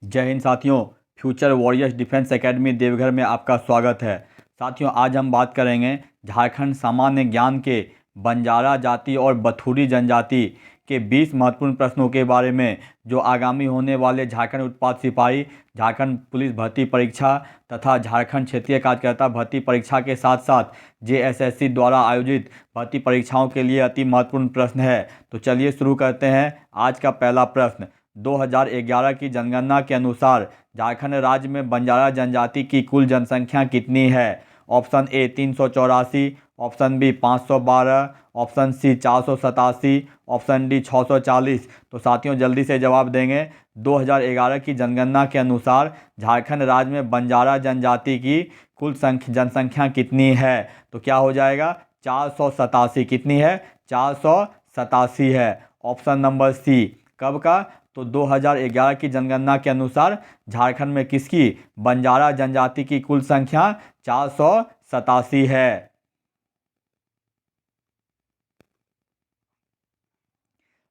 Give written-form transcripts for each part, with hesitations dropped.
जय हिंद साथियों। Future warriors defence academy Deoghar में आपका स्वागत है। साथियों, आज हम बात करेंगे झारखंड सामान्य ज्ञान के बंजारा जाति और बथुरी जनजाति के 20 महत्वपूर्ण प्रश्नों के बारे में, जो आगामी होने वाले झारखंड उत्पाद सिपाही, झारखंड पुलिस भर्ती परीक्षा तथा झारखंड क्षेत्रीय कार्यकर्ता भर्ती परीक्षा के साथ साथ जेएसएससी द्वारा आयोजित भर्ती परीक्षाओं के लिए अति महत्वपूर्ण प्रश्न है। तो चलिए शुरू करते हैं। आज का पहला प्रश्न, 2011 की जनगणना के अनुसार झारखंड राज्य में बंजारा जनजाति की कुल जनसंख्या कितनी है? Option A 384, option B 512, option C 487, option D 640। तो साथियों, जल्दी से जवाब देंगे। 2011 की जनगणना के अनुसार झारखंड राज्य में बंजारा जनजाति की कुल जनसंख्या कितनी है? तो क्या हो जाएगा? 487। कितनी है? 487 है। Option number C. कब का? तो 2011 की जनगणना के अनुसार झारखंड में किसकी? बंजारा जनजाति की कुल संख्या 487 है।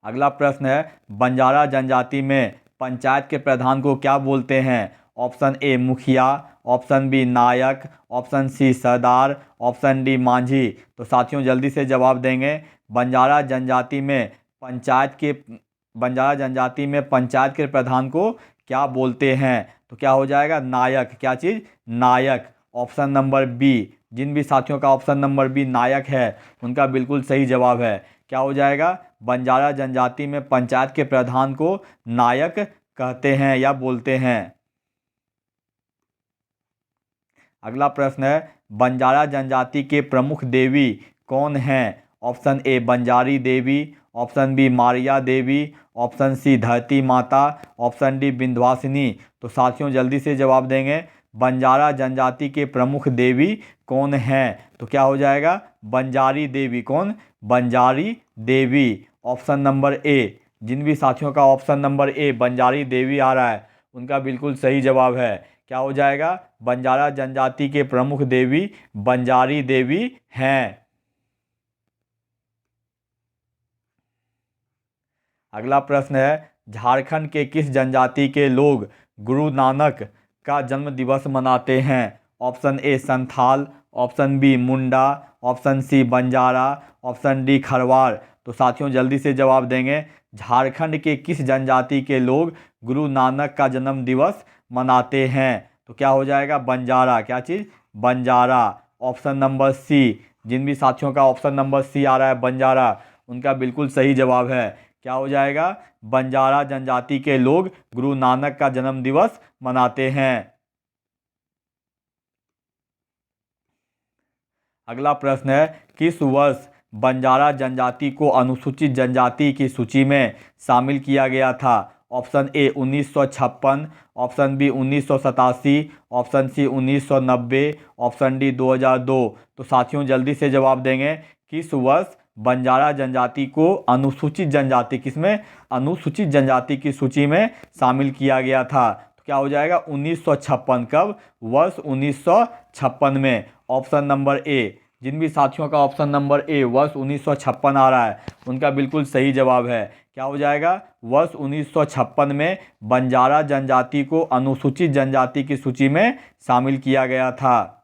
अगला प्रश्न है, बंजारा जनजाति में पंचायत के प्रधान को क्या बोलते हैं? ऑप्शन ए मुखिया, ऑप्शन बी नायक, ऑप्शन सी सरदार, ऑप्शन डी मांझी। तो साथियों, जल्दी से जवाब देंगे। बंजारा जनजाति में पंचायत के बंजारा जनजाति में पंचायत के प्रधान को क्या बोलते हैं? तो क्या हो जाएगा? नायक। क्या चीज़? नायक। Option number B. जिन भी साथियों का ऑप्शन नंबर बी नायक है, उनका बिल्कुल सही जवाब है। क्या हो जाएगा? बंजारा जनजाति में पंचायत के प्रधान को नायक कहते हैं या बोलते हैं। अगला प्रश्न है, बंजारा जनजाति के प्रमुख देवी कौन हैं? Option A Banjari Devi, option B Maria Devi, option C Dharti Mata, option D Vindhyavasini. तो साथियों, जल्दी से जवाब देंगे। बंजारा जनजाति के प्रमुख देवी कौन हैं? तो क्या हो जाएगा? बंजारी देवी। कौन? Banjari Devi. Option number A. जिन भी साथियों का option number A Banjari Devi आ रहा है, उनका बिल्कुल सही जवाब है। क्या हो जाएगा? बंजारा जनजाति के प्रमुख देवी बंजारी देवी हैं। अगला प्रश्न है, झारखंड के किस जनजाति के लोग गुरु नानक का जन्म दिवस मनाते हैं? Option A Santhal, option B Munda, option C Banjara, option D Kharwar. तो साथियों, जल्दी से जवाब देंगे। झारखंड के किस जनजाति के लोग गुरु नानक का जन्म दिवस मनाते हैं? तो क्या हो जाएगा? बंजारा। क्या चीज़? बंजारा। Option number C. जिन भी साथियों का ऑप्शन नंबर सी आ रहा है बंजारा, उनका बिल्कुल सही जवाब है। क्या हो जाएगा? बंजारा जनजाति के लोग गुरु नानक का जन्म दिवस मनाते हैं। अगला प्रश्न है, किस वर्ष बंजारा जनजाति को अनुसूचित जनजाति की सूची में शामिल किया गया था? Option A 1956, option B 1987, option C 1990, option D 2002। तो साथियों, जल्दी से जवाब देंगे। किस वर्ष बंजारा जनजाति को अनुसूचित जनजाति, किसमें? अनुसूचित जनजाति की सूची में शामिल किया गया था? तो क्या हो जाएगा? 1956। कब? वर्ष 1956 में। Option number A. जिन भी साथियों का ऑप्शन नंबर ए वर्ष 1956 आ रहा है, उनका बिल्कुल सही जवाब है। क्या हो जाएगा? वर्ष 1956 में बंजारा जनजाति को अनुसूचित जनजाति की सूची में शामिल किया गया था।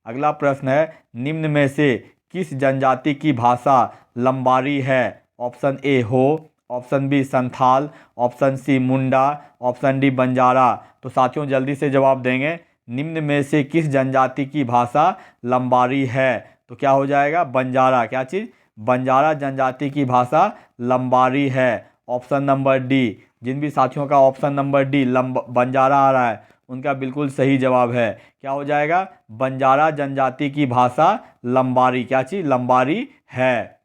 अगला प्रश्न है, निम्न में से किस जनजाति की भाषा लंबारी है? Option A Ho, option B Santhal, option C Munda, option D Banjara. तो साथियों, जल्दी से जवाब देंगे। निम्न में से किस जनजाति की भाषा लंबारी है? तो क्या हो जाएगा? बंजारा। क्या चीज़? बंजारा जनजाति की भाषा लंबारी है। Option number D. जिन भी साथियों का ऑप्शन नंबर डी बंजारा आ रहा है, उनका बिल्कुल सही जवाब है। क्या हो जाएगा? बंजारा जनजाति की भाषा लंबारी। क्या चीज़? लंबारी है।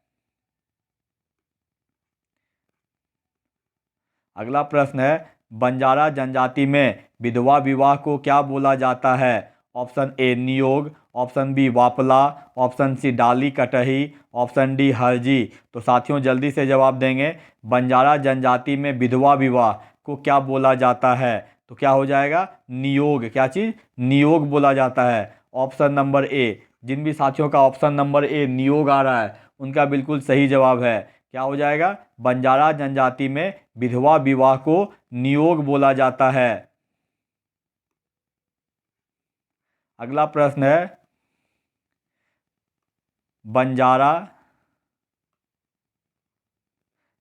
अगला प्रश्न है, बंजारा जनजाति में विधवा विवाह को क्या बोला जाता है? ऑप्शन ए नियोग, ऑप्शन बी वापला, ऑप्शन सी डाली कटही, ऑप्शन डी हरजी। तो साथियों, जल्दी से जवाब देंगे। बंजारा जनजाति में विधवा विवाह को क्या बोला जाता है? तो क्या हो जाएगा? नियोग। क्या चीज़? नियोग बोला जाता है। Option number A. जिन भी साथियों का ऑप्शन नंबर ए नियोग आ रहा है, उनका बिल्कुल सही जवाब है। क्या हो जाएगा? बंजारा जनजाति में विधवा विवाह को नियोग बोला जाता है। अगला प्रश्न है, बंजारा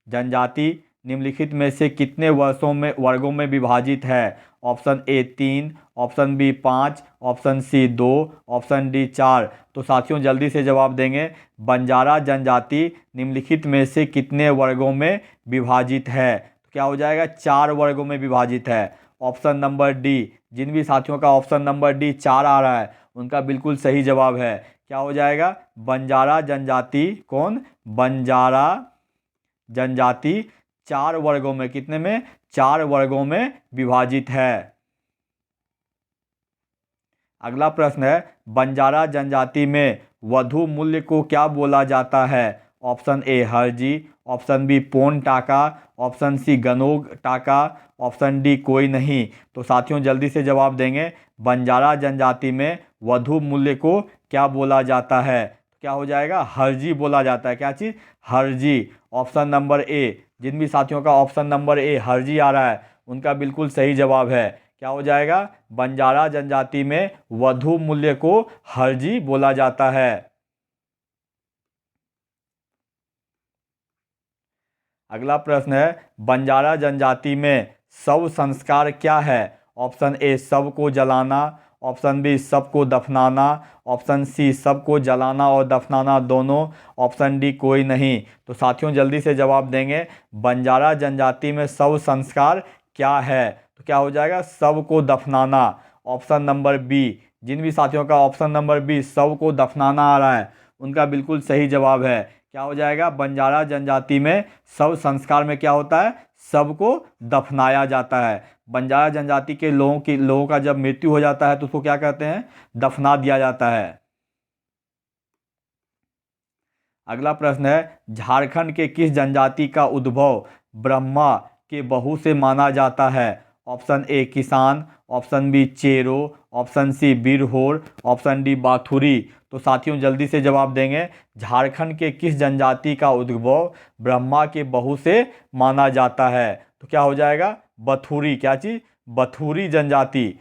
जनजाति निम्नलिखित में से कितने वर्गों में विभाजित है? Option A 3, option B 5, option C 2, option D 4। तो साथियों जल्दी से जवाब देंगे। बंजारा जनजाति निम्नलिखित में से कितने वर्गों में विभाजित है? तो क्या हो जाएगा? 4 वर्गों में विभाजित है। ऑप्शन नंबर डी, जिन भी साथियों का ऑप्शन नंबर डी 4 आ रहा है उनका बिल्कुल सही जवाब है। क्या हो जाएगा? बंजारा जनजाति बंजारा जनजाति 4 वर्गों में, कितने में? 4 वर्गों में विभाजित है। अगला प्रश्न है, बंजारा जनजाति में वधु मूल्य को क्या बोला जाता है? ऑप्शन ए हर्जी, ऑप्शन बी पौन टाका, ऑप्शन सी गनोग टाका, ऑप्शन डी कोई नहीं। तो साथियों जल्दी से जवाब देंगे। बंजारा जनजाति में वधु मूल्य को क्या बोला जाता है? क्या हो जाएगा? हर्जी बोला जाता है। क्या चीज़? हर्जी। ऑप्शन नंबर ए, जिन भी साथियों का ऑप्शन नंबर ए हर्जी आ रहा है उनका बिल्कुल सही जवाब है। क्या हो जाएगा? बंजारा जनजाति में वधु मूल्य को हर्जी बोला जाता है। अगला प्रश्न है, बंजारा जनजाति में शव संस्कार क्या है? ऑप्शन ए सबको जलाना, ऑप्शन बी सबको दफनाना, ऑप्शन सी सबको जलाना और दफनाना दोनों, ऑप्शन डी कोई नहीं। तो साथियों जल्दी से जवाब देंगे। बंजारा जनजाति में शव संस्कार क्या है? तो क्या हो जाएगा? सबको दफनाना। ऑप्शन नंबर बी, जिन भी साथियों का ऑप्शन नंबर बी सबको दफनाना आ रहा है उनका बिल्कुल सही जवाब है। क्या हो जाएगा? बंजारा जनजाति में शव संस्कार में क्या होता है? सबको दफनाया जाता है। बंजारा जनजाति के लोगों का जब मृत्यु हो जाता है तो उसको क्या कहते हैं? दफना दिया जाता है। अगला प्रश्न है, झारखंड के किस जनजाति का उद्भव ब्रह्मा के बहू से माना जाता है? Option A Kisan, option B Chero, option C Birhor, option D Bathudi. तो साथियों जल्दी से जवाब देंगे। झारखंड के किस जनजाति का उद्भव ब्रह्मा के बहू से माना जाता है? तो क्या हो जाएगा? बथुरी। क्या चीज़? बथुरी जनजाति।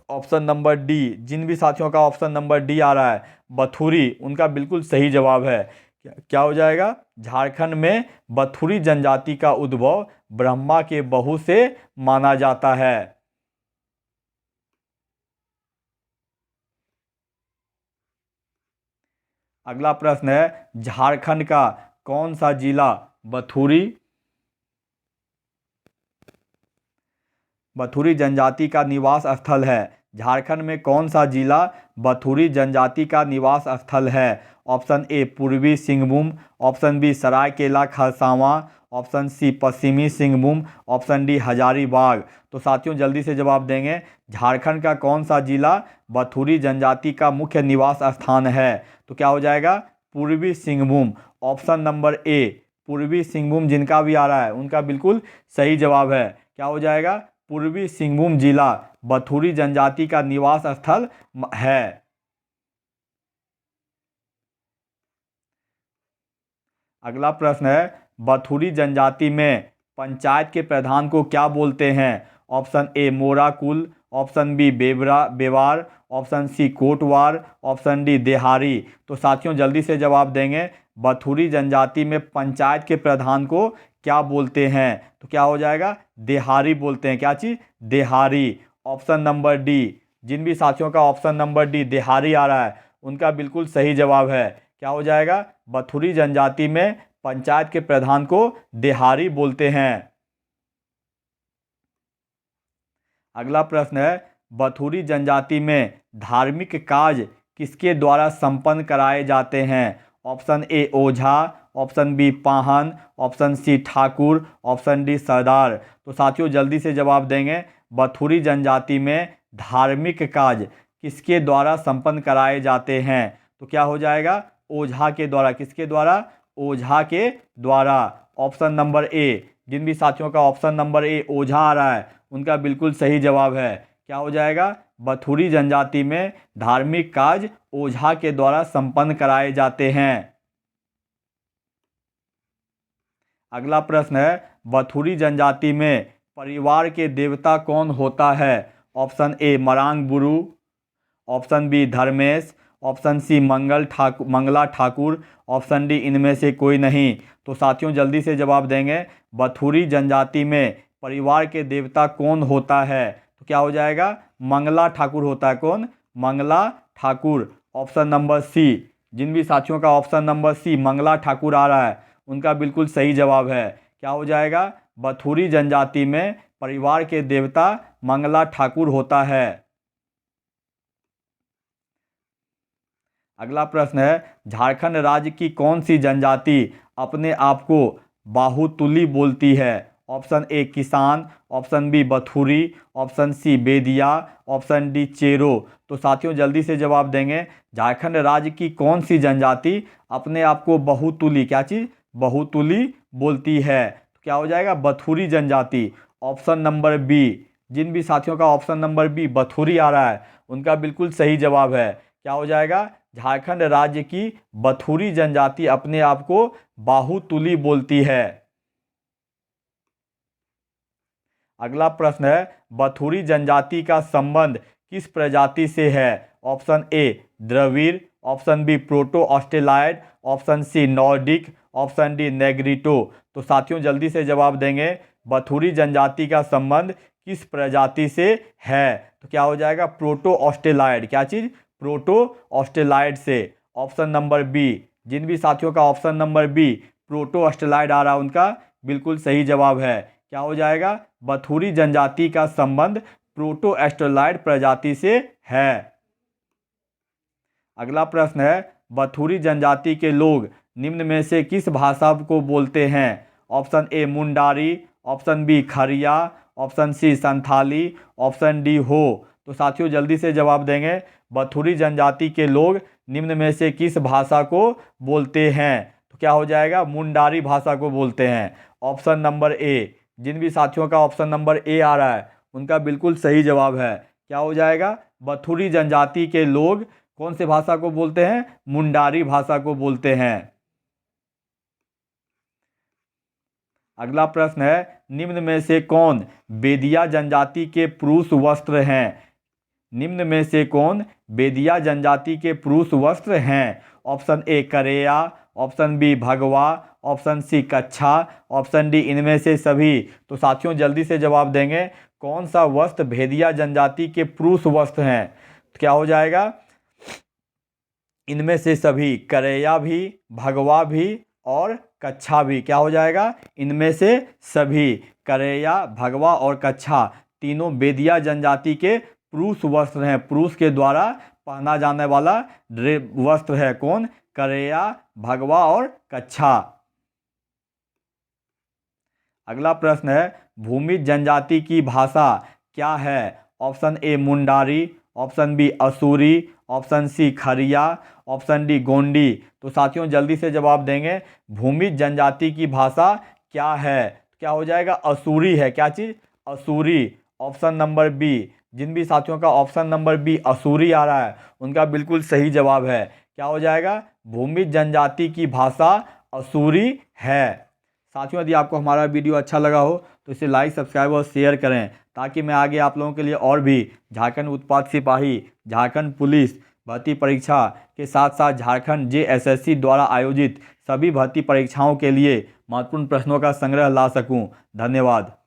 ऑप्शन नंबर डी, जिन भी साथियों का ऑप्शन नंबर डी आ रहा है बथुरी, उनका बिल्कुल सही जवाब है। क्या हो जाएगा? झारखंड में बथुरी जनजाति का उद्भव ब्रह्मा के बहू से माना जाता है। अगला प्रश्न है, झारखंड का कौन सा जिला बथुरी जनजाति का निवास स्थल है? झारखंड में कौन सा जिला बथुरी जनजाति का निवास स्थल है? Option A Purbi Singhbhum, option B Saraikela Kharsawan, option C Paschimi Singhbhum, option D Hazaribagh. तो साथियों जल्दी से जवाब देंगे। झारखंड का कौन सा जिला बथुरी जनजाति का मुख्य निवास स्थान है? तो क्या हो जाएगा? पूर्वी सिंहभूम। ऑप्शन नंबर ए पूर्वी सिंहभूम जिनका भी आ रहा है उनका बिल्कुल सही जवाब है। क्या हो जाएगा? पूर्वी सिंहभूम जिला बथुरी जनजाति का निवास स्थल है। अगला प्रश्न है, बथुरी जनजाति में पंचायत के प्रधान को क्या बोलते हैं? ऑप्शन ए मोराकुल, ऑप्शन बी बेवार, ऑप्शन सी कोटवार, ऑप्शन डी देहारी। तो साथियों जल्दी से जवाब देंगे। बथुरी जनजाति में पंचायत के प्रधान को क्या बोलते हैं? तो क्या हो जाएगा? देहारी बोलते हैं। क्या चीज़? देहारी। ऑप्शन नंबर डी, जिन भी साथियों का ऑप्शन नंबर डी देहारी आ रहा है उनका बिल्कुल सही जवाब है। क्या हो जाएगा? बथुरी जनजाति में पंचायत के प्रधान को देहारी बोलते हैं। अगला प्रश्न है, बथुरी जनजाति में धार्मिक कार्य किसके द्वारा संपन्न कराए जाते हैं? ऑप्शन ए ओझा, ऑप्शन बी पाहन, ऑप्शन सी ठाकुर, ऑप्शन डी सरदार। तो साथियों जल्दी से जवाब देंगे। बथुरी जनजाति में धार्मिक कार्य किसके द्वारा संपन्न कराए जाते हैं? तो क्या हो जाएगा? ओझा के द्वारा। किसके द्वारा? ओझा के द्वारा। ऑप्शन नंबर ए, जिन भी साथियों का ऑप्शन नंबर ए ओझा आ रहा है उनका बिल्कुल सही जवाब है। क्या हो जाएगा? बथुरी जनजाति में धार्मिक कार्य ओझा के द्वारा संपन्न कराए जाते हैं। अगला प्रश्न है, बथुरी जनजाति में परिवार के देवता कौन होता है? Option A Marang Buru, option B Dharmesh, option C Mangla Thakur, option D इनमें से कोई नहीं। तो साथियों जल्दी से जवाब देंगे। बथुरी जनजाति में परिवार के देवता कौन होता है? तो क्या हो जाएगा? मंगला ठाकुर होता है। कौन? Mangla Thakur. Option number C. जिन भी साथियों का option number C Mangla Thakur आ रहा है उनका बिल्कुल सही जवाब है। क्या हो जाएगा? बथुरी जनजाति में परिवार के देवता मंगला ठाकुर होता है। अगला प्रश्न है, झारखंड राज्य की कौन सी जनजाति अपने आप को बाहुतुली बोलती है? Option A Kisan, option B बथुरी, option C Bedia, option D Chero. तो साथियों जल्दी से जवाब देंगे। झारखंड राज्य की कौन सी जनजाति अपने आप को बहुतुली, क्या चीज़? बहुतुली बोलती है। तो क्या हो जाएगा? बथुरी जनजाति। Option number B. जिन भी साथियों का ऑप्शन नंबर बी बथुरी आ रहा है उनका बिल्कुल सही जवाब है। क्या हो जाएगा? झारखंड राज्य की बथुरी जनजाति अपने आप को बाहुतुली बोलती है। अगला प्रश्न है, बथुरी जनजाति का संबंध किस प्रजाति से है? Option A Dravid, option B proto Australoid, option C Nordic, option D Negrito. तो साथियों जल्दी से जवाब देंगे। बथुरी जनजाति का संबंध किस प्रजाति से है? तो क्या हो जाएगा? Proto Australoid. क्या चीज़? प्रोटो ऑस्ट्रेलॉयड से। Option number B. जिन भी साथियों का option number B proto Australoid आ रहा है उनका बिल्कुल सही जवाब है। क्या हो जाएगा? बथुरी जनजाति का संबंध प्रोटो ऑस्ट्रेलॉयड प्रजाति से है। अगला प्रश्न है, बथुरी जनजाति के लोग निम्न में से किस भाषा को बोलते हैं? Option A Mundari, option B Kharia, option C Santhali, option D Ho. तो साथियों जल्दी से जवाब देंगे। बथुरी जनजाति के लोग निम्न में से किस भाषा को बोलते हैं? तो क्या हो जाएगा? मुंडारी भाषा को बोलते हैं। Option number A. जिन भी साथियों का ऑप्शन नंबर ए आ रहा है उनका बिल्कुल सही जवाब है। क्या हो जाएगा? बथुरी जनजाति के लोग कौन से भाषा को बोलते हैं? मुंडारी भाषा को बोलते हैं। अगला प्रश्न है, निम्न में से कौन बेदिया जनजाति के पुरुष वस्त्र हैं? निम्न में से कौन बेदिया जनजाति के पुरुष वस्त्र हैं? ऑप्शन ए करेया, ऑप्शन बी भगवा, ऑप्शन सी कच्छा, ऑप्शन डी इनमें से सभी। तो साथियों जल्दी से जवाब देंगे। कौन सा वस्त्र बेदिया जनजाति के पुरुष वस्त्र हैं? तो क्या हो जाएगा? इनमें से सभी। करेया भी, भगवा भी और कच्छा भी। क्या हो जाएगा? इनमें से सभी। करेया, भगवा और कच्छा तीनों बेदिया जनजाति के पुरुष वस्त्र हैं। पुरुष के द्वारा पहना जाने वाला वस्त्र है। कौन? करेया, भगवा और कच्छा। अगला प्रश्न है, भूमिज जनजाति की भाषा क्या है? Option A Mundari, option B Asuri, option C Kharia, option D Gondi. तो साथियों जल्दी से जवाब देंगे। भूमिज जनजाति की भाषा क्या है? क्या हो जाएगा? असूरी है। क्या चीज़? असूरी। Option number B. जिन भी साथियों का ऑप्शन नंबर बी असूरी आ रहा है उनका बिल्कुल सही जवाब है। क्या हो जाएगा? भूमिज जनजाति की भाषा असूरी है। साथियों यदि आपको हमारा वीडियो अच्छा लगा हो तो इसे लाइक, सब्सक्राइब और शेयर करें ताकि मैं आगे आप लोगों के लिए और भी झारखंड उत्पाद सिपाही, झारखंड पुलिस भर्ती परीक्षा के साथ साथ झारखंड JSSC द्वारा आयोजित सभी भर्ती परीक्षाओं के लिए महत्वपूर्ण प्रश्नों का संग्रह ला सकूं। धन्यवाद।